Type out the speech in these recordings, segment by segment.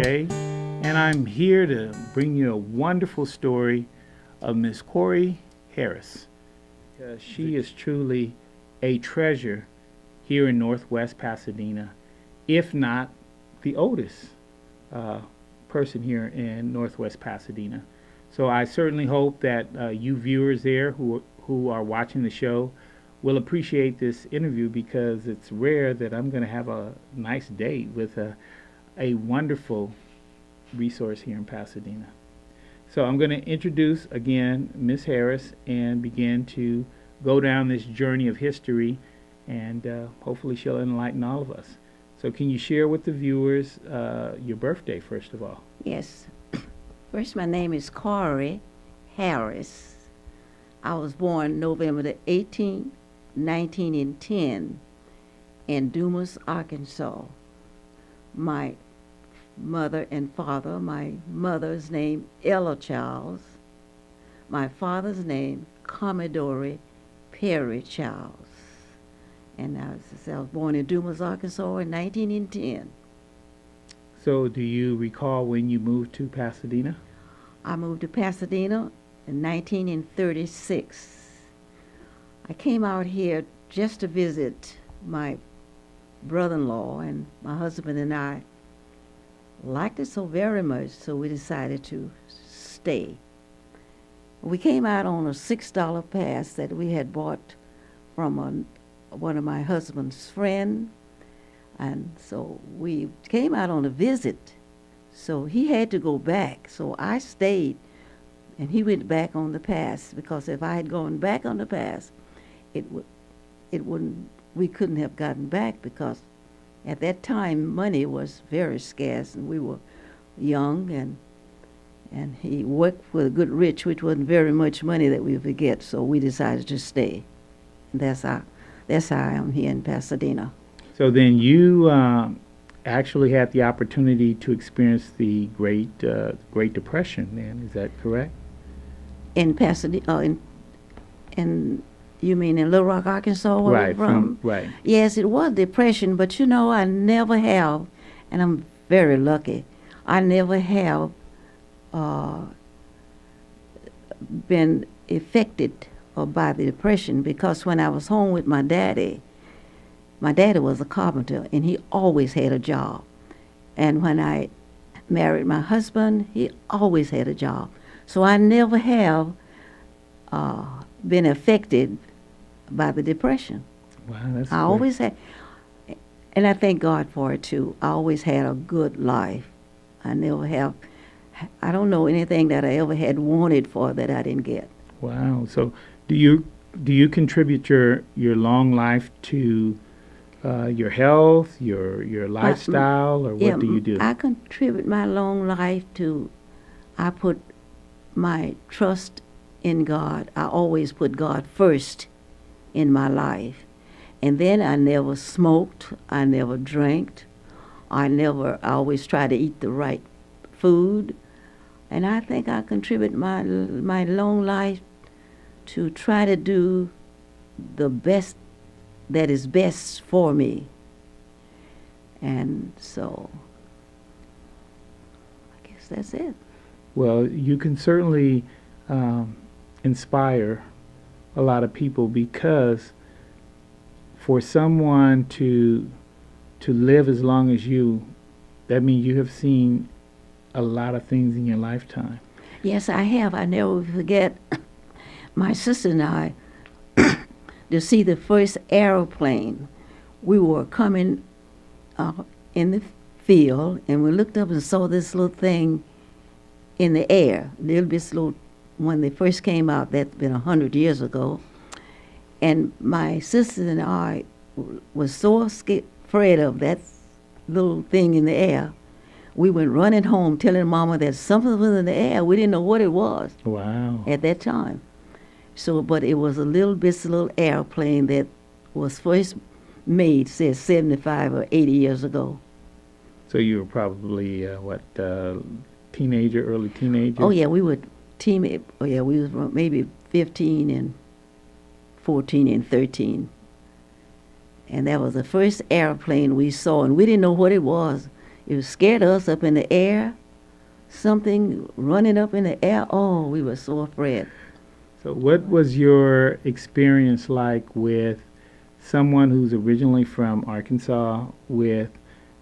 Shay, and I'm here to bring you a wonderful story of Miss Corrie Harris. She is truly a treasure here in Northwest Pasadena, if not the oldest person here in Northwest Pasadena. So I certainly hope that you viewers there who are watching the show will appreciate this interview, because it's rare that I'm going to have a nice date with a wonderful resource here in Pasadena. So I'm going to introduce again Miss Harris and begin to go down this journey of history, and hopefully she'll enlighten all of us. So can you share with the viewers your birthday, first of all? Yes. First, my name is Corrie Harris. I was born November the 18th, 1910 in Dumas, Arkansas. My mother and father, my mother's name Ella Charles, my father's name Commodore Perry Charles. And I was born in Dumas, Arkansas in 1910. So do you recall when you moved to Pasadena? I moved to Pasadena in 1936. I came out here just to visit my brother-in-law, and my husband and I liked it so very much, so we decided to stay. We came out on a $6 pass that we had bought from one of my husband's friends, and so we came out on a visit. So he had to go back, so I stayed, and he went back on the pass, because if I had gone back on the pass, we couldn't have gotten back, because at that time money was very scarce, and we were young, and he worked for a good rich, which wasn't very much money that we would get, so we decided to stay. And that's how I am here in Pasadena. So then you actually had the opportunity to experience the Great Depression, then, is that correct? In Pasadena, in you mean in Little Rock, Arkansas? Where Right, we're from? Right. Yes, it was depression, but you know, I never have, and I'm very lucky, I never have been affected by the depression, because when I was home with my daddy was a carpenter, and he always had a job. And when I married my husband, he always had a job. So I never have been affected by the depression. Wow, that's I always had, and I thank God for it too. I always had a good life. I don't know anything that I ever had wanted for that I didn't get. Wow. So do you contribute your long life to your health, your lifestyle, or what do you do? I contribute my long life to, I put my trust in God. I always put God first in my life. And then I never smoked, I never drank, I always try to eat the right food. And I think I contribute my long life to try to do the best that is best for me. And so I guess that's it. Well, you can certainly inspire a lot of people, because for someone to live as long as you, that means you have seen a lot of things in your lifetime. Yes, I have. I never forget my sister and I to see the first airplane. We were coming in the field, and we looked up and saw this little thing in the air, little bit slow. When they first came out, that's been 100 years ago, and my sister and I was so afraid of that little thing in the air. We went running home telling Mama that something was in the air. We didn't know what it was. Wow. At that little airplane that was first made, says 75 or 80 years ago. So you were probably teenager, early teenager? Oh yeah, we were we was maybe 15 and 14 and 13. And that was the first airplane we saw, and we didn't know what it was. It was scared us up in the air, something running up in the air. Oh, we were so afraid. So, what was your experience like with someone who's originally from Arkansas with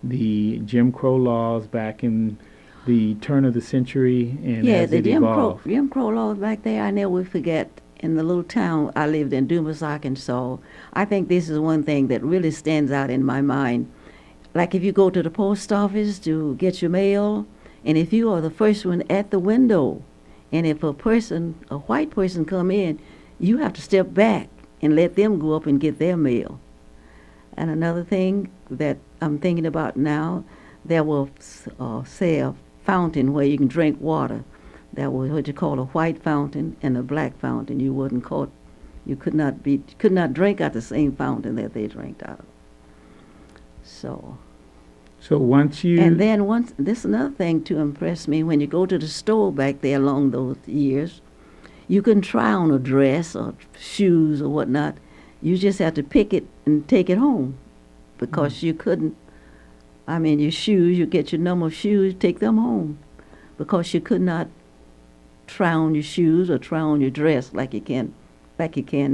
the Jim Crow laws back in the turn of the century and Yeah, as the it evolved? Jim Crow laws back there, I never will forget. In the little town I lived in, Dumas, Arkansas, I think this is one thing that really stands out in my mind. Like if you go to the post office to get your mail, and if you are the first one at the window, and if a white person come in, you have to step back and let them go up and get their mail. And another thing that I'm thinking about now, there was, say, a fountain where you can drink water. That was what you call a white fountain and a black fountain. You wasn't caught. You could not drink out the same fountain that they drank out of. So. So once you And then this is another thing to impress me. When you go to the store back there along those years, you couldn't try on a dress or shoes or whatnot. You just had to pick it and take it home, because you couldn't. I mean, your shoes, you get your number of shoes, take them home, because you could not try on your shoes or try on your dress like you can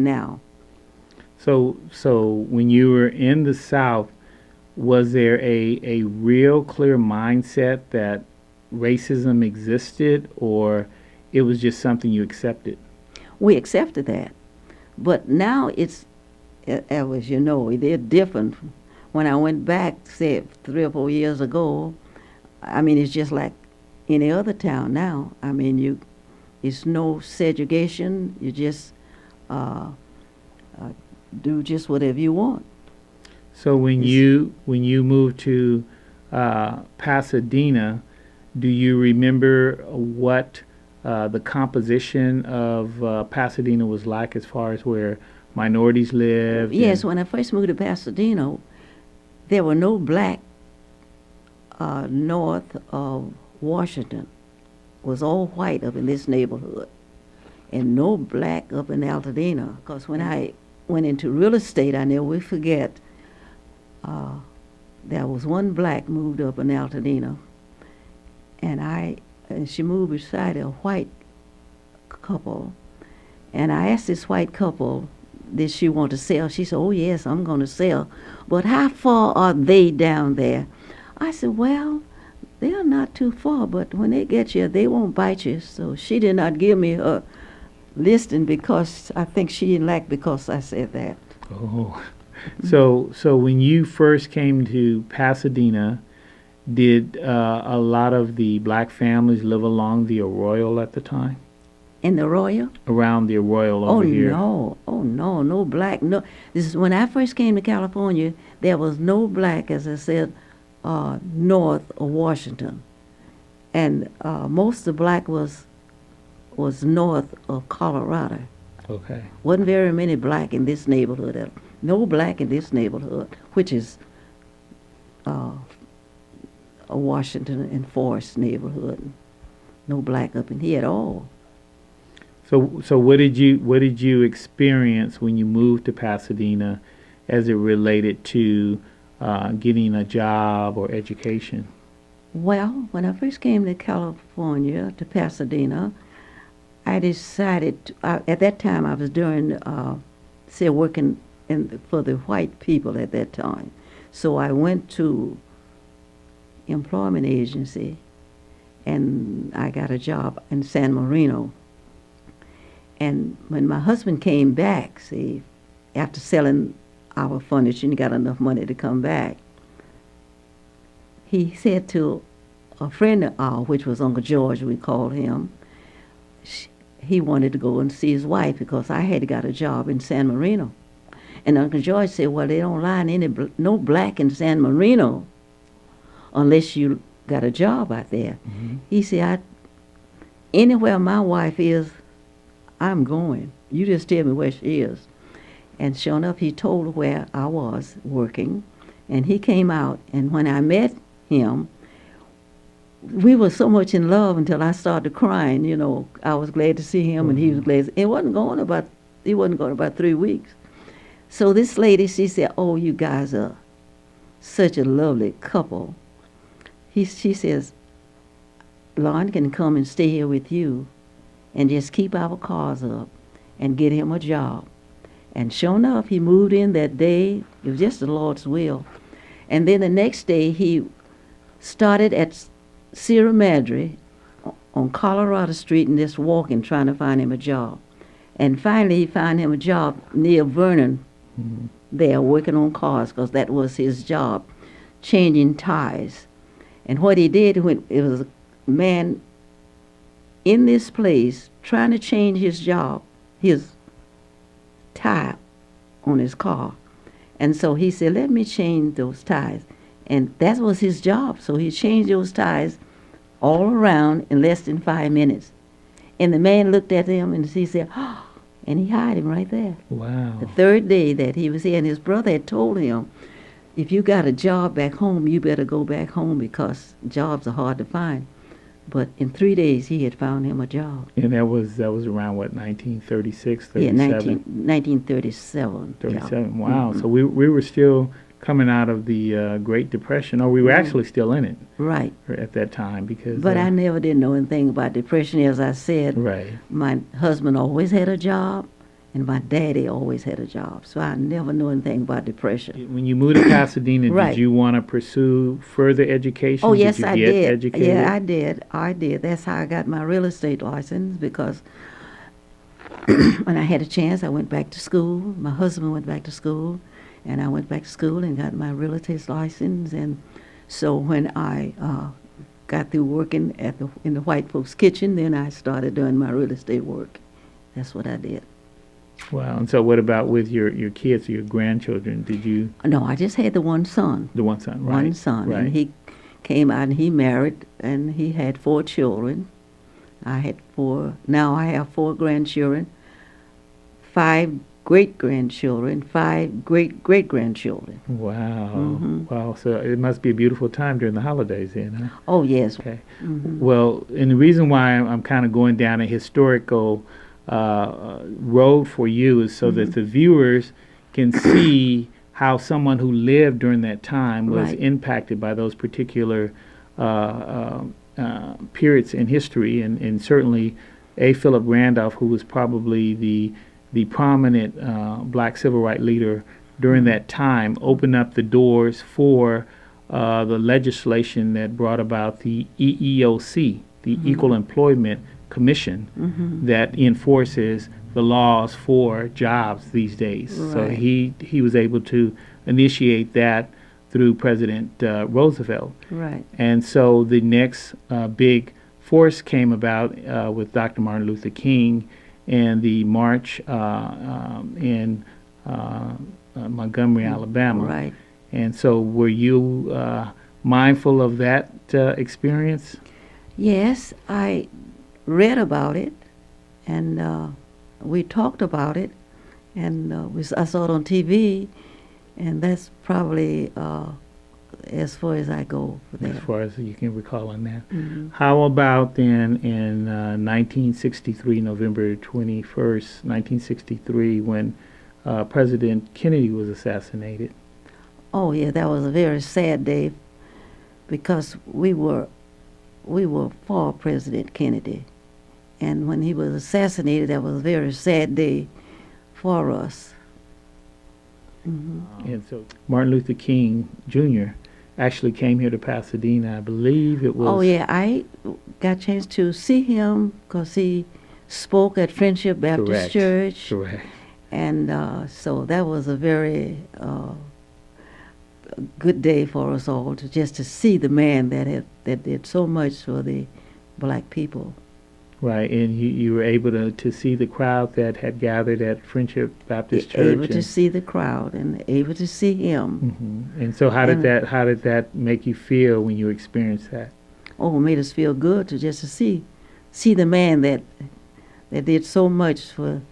now. So when you were in the South, was there a real clear mindset that racism existed, or it was just something you accepted? We accepted that. But now it's, as you know, they're different. When I went back, say, 3 or 4 years ago, I mean, it's just like any other town now. I mean, it's no segregation. You just do just whatever you want. So when you moved to Pasadena, do you remember what the composition of Pasadena was like as far as where minorities lived? Yes, when I first moved to Pasadena, there were no black north of Washington. It was all white up in this neighborhood, and no black up in Altadena. Because when I went into real estate, I never will forget, there was one black moved up in Altadena, and she moved beside a white couple, and I asked this white couple, did she want to sell? She said, oh yes, I'm going to sell, but how far are they down there? I said, well, they are not too far, but when they get you, they won't bite you. So she did not give me her listing, because I think she didn't like because I said that. Oh, so when you first came to Pasadena, did a lot of the black families live along the Arroyo at the time? In the Arroyo? Around the Arroyo over here? Oh no, no black. No, this is when I first came to California. There was no black, as I said, north of Washington, and most of the black was north of Colorado. Okay. Wasn't very many black in this neighborhood. No black in this neighborhood, which is a Washington and Forest neighborhood. No black up in here at all. So what did you experience when you moved to Pasadena, as it related to getting a job or education? Well, when I first came to California, to Pasadena, I decided, at that time I was doing, working for the white people at that time. So I went to employment agency, and I got a job in San Marino. And when my husband came back, see, after selling our furniture and got enough money to come back, he said to a friend of ours, which was Uncle George, we called him, he wanted to go and see his wife because I had got a job in San Marino. And Uncle George said, well, they don't line no black in San Marino unless you got a job out there. Mm-hmm. He said, anywhere my wife is, I'm going. You just tell me where she is. And sure enough, he told her where I was working, and he came out. And when I met him, we were so much in love until I started crying. You know, I was glad to see him, and he was glad. He wasn't going about 3 weeks. So this lady, she said, "Oh, you guys are such a lovely couple. she says, Lon can come and stay here with you and just keep our cars up and get him a job. And sure enough, he moved in that day. It was just the Lord's will. And then the next day, he started at Sierra Madre on Colorado Street and just walking, trying to find him a job. And finally, he found him a job near Vernon, there working on cars, because that was his job, changing tires. And what he did, when it was a man in this place trying to change his job, his tire on his car. And so he said, let me change those tires. And that was his job. So he changed those tires all around in less than 5 minutes. And the man looked at him and he said, oh, and he hired him right there. Wow. The third day that he was here, and his brother had told him, if you got a job back home, you better go back home because jobs are hard to find. But in 3 days, he had found him a job. And that was around, what, 1936, 37? Yeah, 1937. 37, Yeah. wow. So we were still coming out of the Great Depression, or we were actually still in it. Right. At that time, because... But I never did know anything about depression. As I said, right. My husband always had a job, and my daddy always had a job. So I never knew anything about depression. When you moved to Pasadena, Right. did you want to pursue further education? Oh, yes, did I you get did. educated? Yeah, I did. I did. That's how I got my real estate license, because when I had a chance, I went back to school. My husband went back to school, and I went back to school and got my real estate license. And so when I got through working in the white folks' kitchen, then I started doing my real estate work. That's what I did. Wow. And so what about with your kids or your grandchildren? Did you... No, I just had the one son. The one son, right. One son. Right. And he came out and he married, and he had 4 children. I had 4. Now I have 4 grandchildren, 5 great-grandchildren, 5 great-great-grandchildren. Wow. Mm-hmm. Wow. So it must be a beautiful time during the holidays then, huh? Oh, yes. Okay. Mm-hmm. Well, and the reason why I'm kind of going down a historical road for you is so that the viewers can see how someone who lived during that time was Right. impacted by those particular periods in history, and certainly A. Philip Randolph, who was probably the prominent black civil rights leader during that time, opened up the doors for the legislation that brought about the EEOC, the Equal Employment Commission, that enforces the laws for jobs these days. So Right. he was able to initiate that through President Roosevelt. Right. And so the next big force came about with Dr. Martin Luther King and the march in Montgomery, Alabama. Right. And so were you mindful of that experience? Yes, I read about it, and we talked about it, and I saw it on TV, and that's probably as far as I go for that. As far as you can recall on that. Mhm. How about then in 1963, November 21st, 1963, when President Kennedy was assassinated? Oh yeah, that was a very sad day, because we were for President Kennedy, and when he was assassinated, that was a very sad day for us. And so Martin Luther King Jr. actually came here to Pasadena. I believe it was... Oh yeah, I got a chance to see him because he spoke at Friendship Baptist Correct. Church. Correct. And so that was a very good day for us all, to see the man that did so much for the black people. Right, and you were able to see the crowd that had gathered at Friendship Baptist Church. Able to see the crowd and able to see him. And so how did that make you feel when you experienced that? Oh, it made us feel good to see the man that did so much for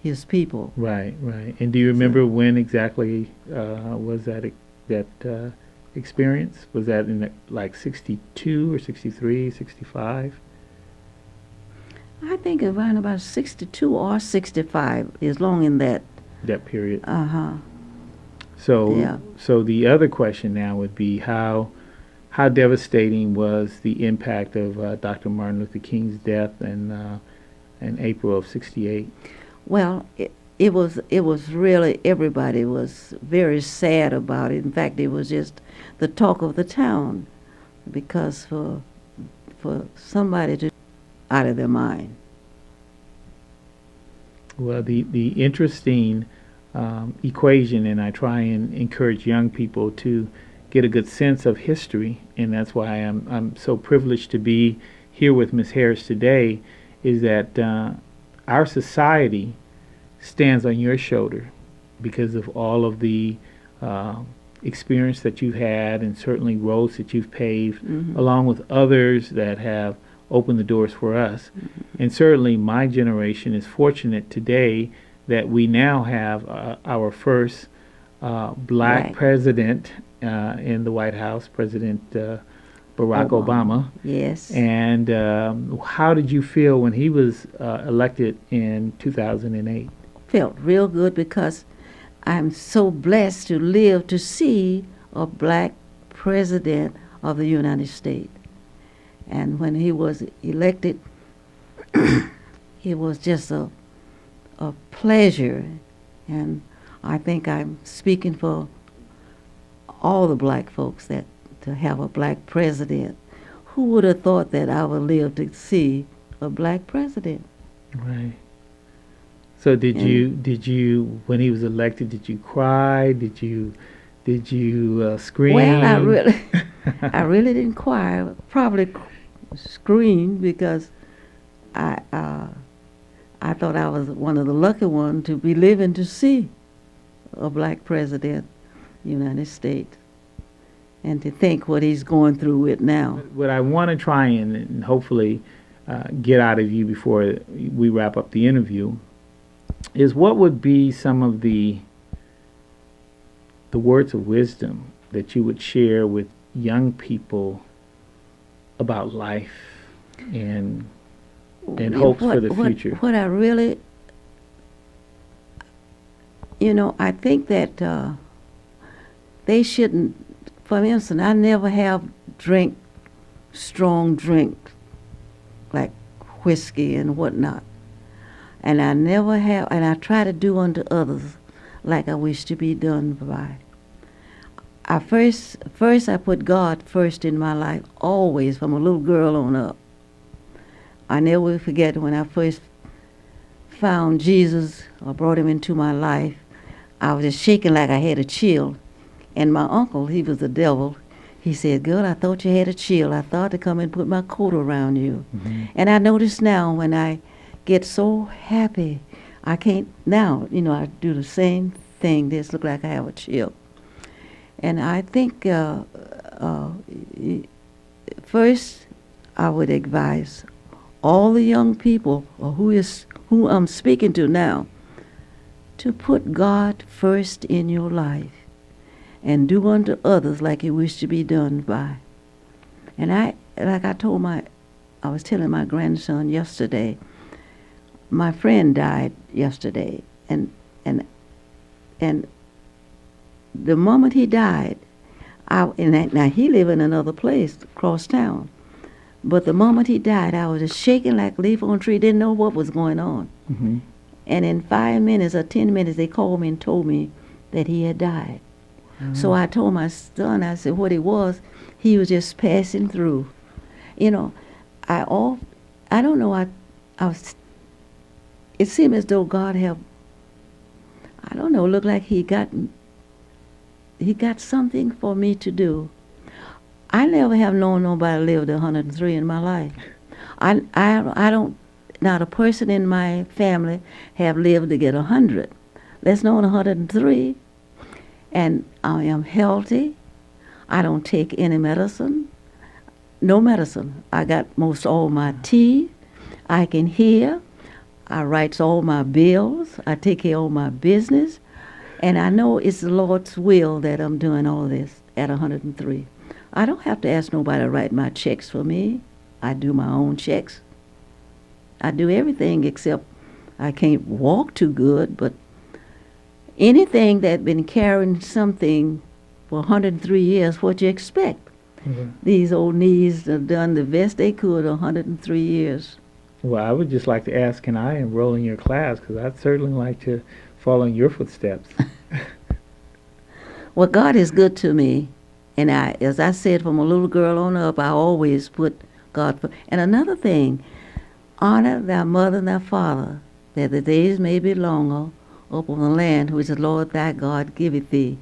his people. Right, right. And do you remember when exactly was that experience? Was that in like 62 or 63, 65? I think around about 62 or 65 is long in that. That period. Uh-huh. So Yeah. so the other question now would be how how devastating was the impact of Dr. Martin Luther King's death in April of '68? Well, it was really, everybody was very sad about it. In fact, it was just the talk of the town, because for somebody to out of their mind. Well, the interesting equation, and I try and encourage young people to get a good sense of history, and that's why I'm so privileged to be here with Ms. Harris today, is that our society stands on your shoulder because of all of the experience that you've had, and certainly roads that you've paved, along with others that have opened the doors for us. And certainly my generation is fortunate today that we now have our first black president in the White House, President Barack Obama. Yes. And how did you feel when he was elected in 2008? Felt real good, because I'm so blessed to live to see a black president of the United States. And when he was elected, it was just a pleasure. And I think I'm speaking for all the black folks that to have a black president. Who would have thought that I would live to see a black president? Right. So did you when he was elected, did you cry? Did you scream? Well, I really didn't cry. I probably screamed, because I thought I was one of the lucky ones to be living to see a black president, United States, and to think what he's going through with now. What I want to try and hopefully get out of you before we wrap up the interview is, what would be some of the words of wisdom that you would share with young people about life and hopes for the future? What I really, I think that they shouldn't, for instance, I never have drank strong drink like whiskey and whatnot. And I never have, and I try to do unto others like I wish to be done by. First I put God first in my life, always, from a little girl on up. I never will forget when I first found Jesus, or brought him into my life, I was just shaking like I had a chill. And my uncle, he was the devil, he said, "Girl, I thought you had a chill. I thought to come and put my coat around you." And I notice now when I get so happy, I can't, now, I do the same thing, just look like I have a chill. And I think first I would advise all the young people, or who I'm speaking to now, to put God first in your life and do unto others like you wish to be done by. And I was telling my grandson yesterday, my friend died yesterday, and the moment he died, now he lived in another place across town, but the moment he died, I was just shaking like a leaf on a tree, didn't know what was going on. And in 5 minutes or 10 minutes, they called me and told me that he had died. So I told my son, I said what he was just passing through. I don't know, I was, it seemed as though God have, I don't know, looked like he got something for me to do. I never have known nobody lived 103 in my life. I don't, not a person in my family have lived to get 100. Let's know 103. And I am healthy. I don't take any medicine. No medicine. I got most all my teeth. I can hear. I writes all my bills. I take care of all my business. And I know it's the Lord's will that I'm doing all this at 103. I don't have to ask nobody to write my checks for me. I do my own checks. I do everything except I can't walk too good, but anything that's been carrying something for 103 years, what you expect? these old knees have done the best they could 103 years. Well, I would just like to ask, can I enroll in your class? Because I'd certainly like to follow in your footsteps. Well, God is good to me. And as I said, from a little girl on up, I always put God first. And another thing, honor thy mother and thy father, that the days may be longer upon the land which the Lord thy God giveth thee.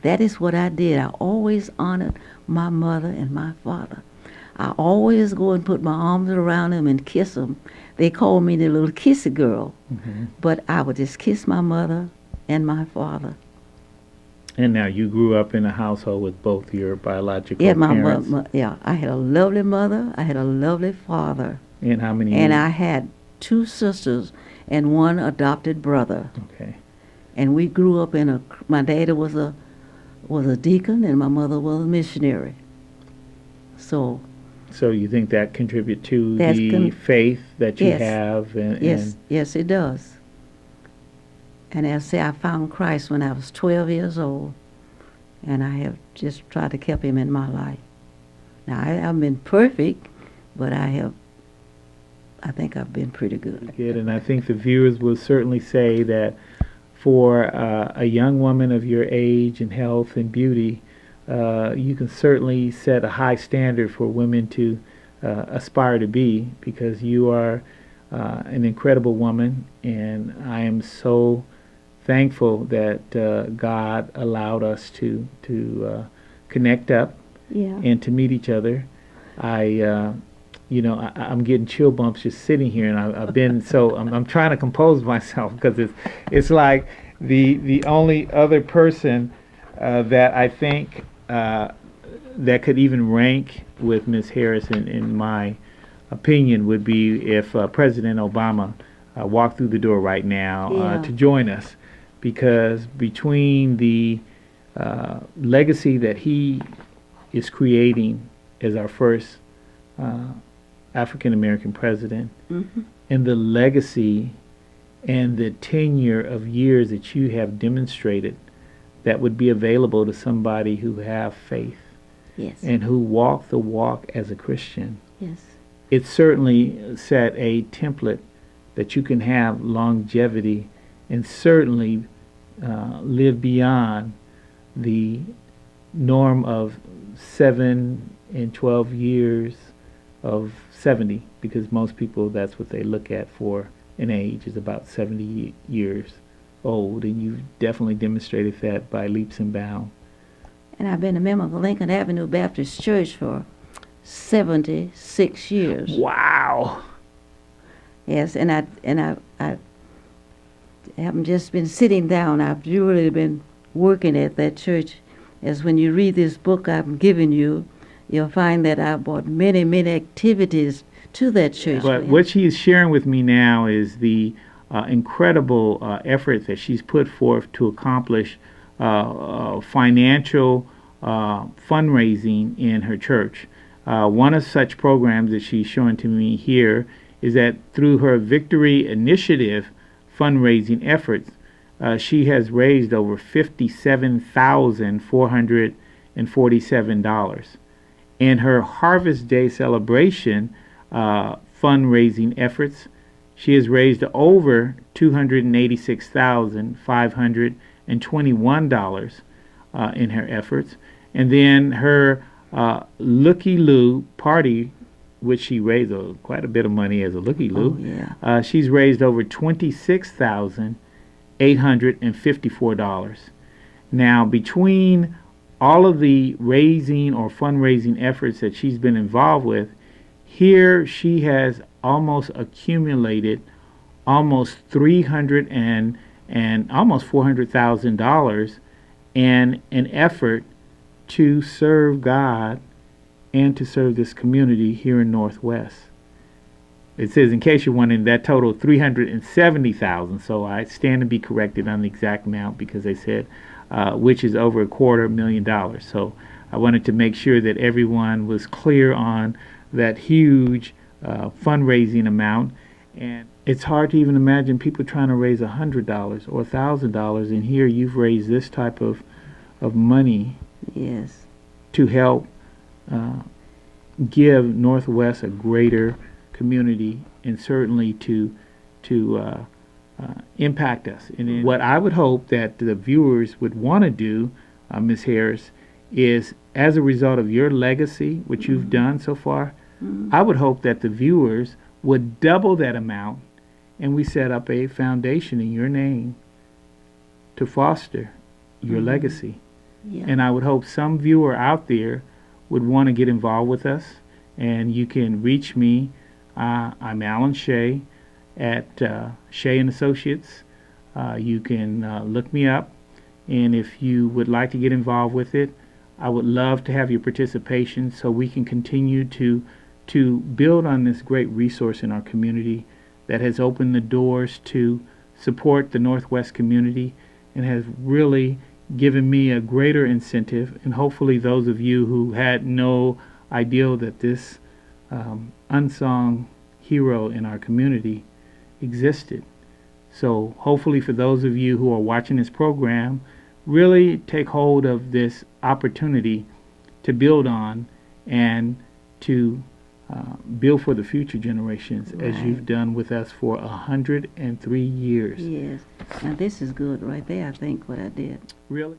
That is what I did. I always honored my mother and my father. I always go and put my arms around them and kiss them. They called me the little kissy girl. Mm-hmm. But I would just kiss my mother and my father. And now you grew up in a household with both your biological parents? Yeah, I had a lovely mother. I had a lovely father. And how many? And I had 2 sisters and 1 adopted brother. Okay. And we grew up in my daddy was a deacon and my mother was a missionary. So you think that contribute to the faith that you have? Yes, it does. And as I say, I found Christ when I was 12 years old, and I have just tried to keep him in my life. Now, I haven't been perfect, but I think I've been pretty good. Good, and I think the viewers will certainly say that for a young woman of your age and health and beauty, you can certainly set a high standard for women to aspire to be, because you are an incredible woman, and I am so thankful that God allowed us to connect up and to meet each other. I'm getting chill bumps just sitting here, and I've been I'm trying to compose myself, because it's like the only other person that I think that could even rank with Ms. Harris in my opinion would be if President Obama walked through the door right now to join us, because between the legacy that he is creating as our first African American president, mm-hmm. and the legacy and the tenure of years that you have demonstrated that would be available to somebody who have faith, yes. and who walk the walk as a Christian. Yes. It certainly set a template that you can have longevity and certainly live beyond the norm of 7 and 12 years of 70, because most people, that's what they look at for an age, is about 70 years old, and you've definitely demonstrated that by leaps and bounds. And I've been a member of the Lincoln Avenue Baptist Church for 76 years. Wow. Yes, and I haven't just been sitting down. I've really been working at that church. As when you read this book I'm giving you, you'll find that I brought many, many activities to that church. But what she is sharing with me now is the incredible effort that she's put forth to accomplish financial fundraising in her church. One of such programs that she's showing to me here is that through her Victory Initiative fundraising efforts, she has raised over $57,447. In her Harvest Day celebration fundraising efforts, she has raised over $286,521 in her efforts. And then her Looky Loo party, which she raised quite a bit of money as a Looky Loo. Oh, yeah. She's raised over $26,854. Now, between all of the raising or fundraising efforts that she's been involved with, here she has almost accumulated almost $300 and almost $400,000 in an effort to serve God and to serve this community here in Northwest. It says, in case you're wondering, that total $370,000. So I stand to be corrected on the exact amount, because they said which is over $250,000. So I wanted to make sure that everyone was clear on that huge fundraising amount. And it's hard to even imagine people trying to raise $100 or $1,000, and here you've raised this type of money, yes, to help give Northwest a greater community, and certainly to impact us. And what I would hope that the viewers would want to do, Ms. Harris, is as a result of your legacy, which you've done so far, I would hope that the viewers would double that amount, and we set up a foundation in your name to foster your legacy. Yeah. And I would hope some viewer out there would want to get involved with us. And you can reach me. I'm Alan Shay at Shay and Associates. You can look me up. And if you would like to get involved with it, I would love to have your participation so we can continue to build on this great resource in our community that has opened the doors to support the Northwest community and has really given me a greater incentive, and hopefully those of you who had no idea that this unsung hero in our community existed. So hopefully for those of you who are watching this program, really take hold of this opportunity to build on and to build for the future generations, as you've done with us for 103 years. Yes. Now this is good right there, I think, what I did. Really?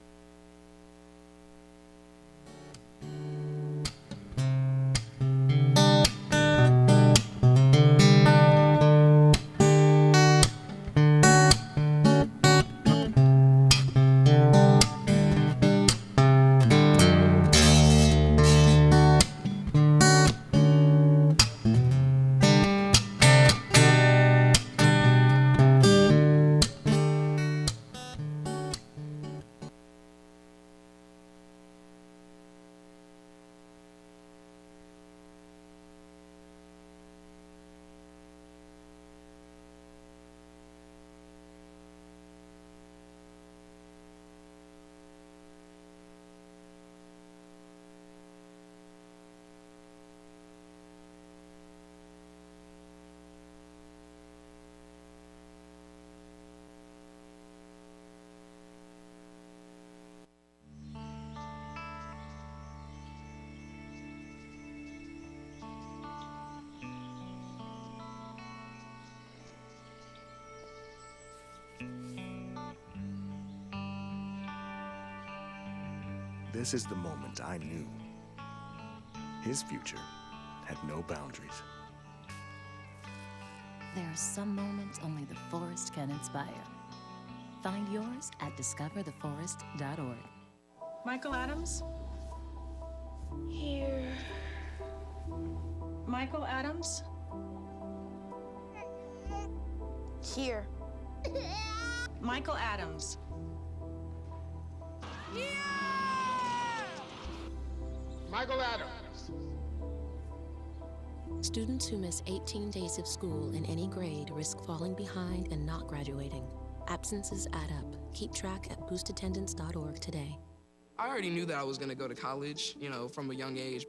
This is the moment I knew his future had no boundaries. There are some moments only the forest can inspire. Find yours at discovertheforest.org. Michael Adams? Here. Michael Adams? Here. Michael Adams. Michael Adams. Students who miss 18 days of school in any grade risk falling behind and not graduating. Absences add up. Keep track at boostattendance.org today. I already knew that I was going to go to college, from a young age.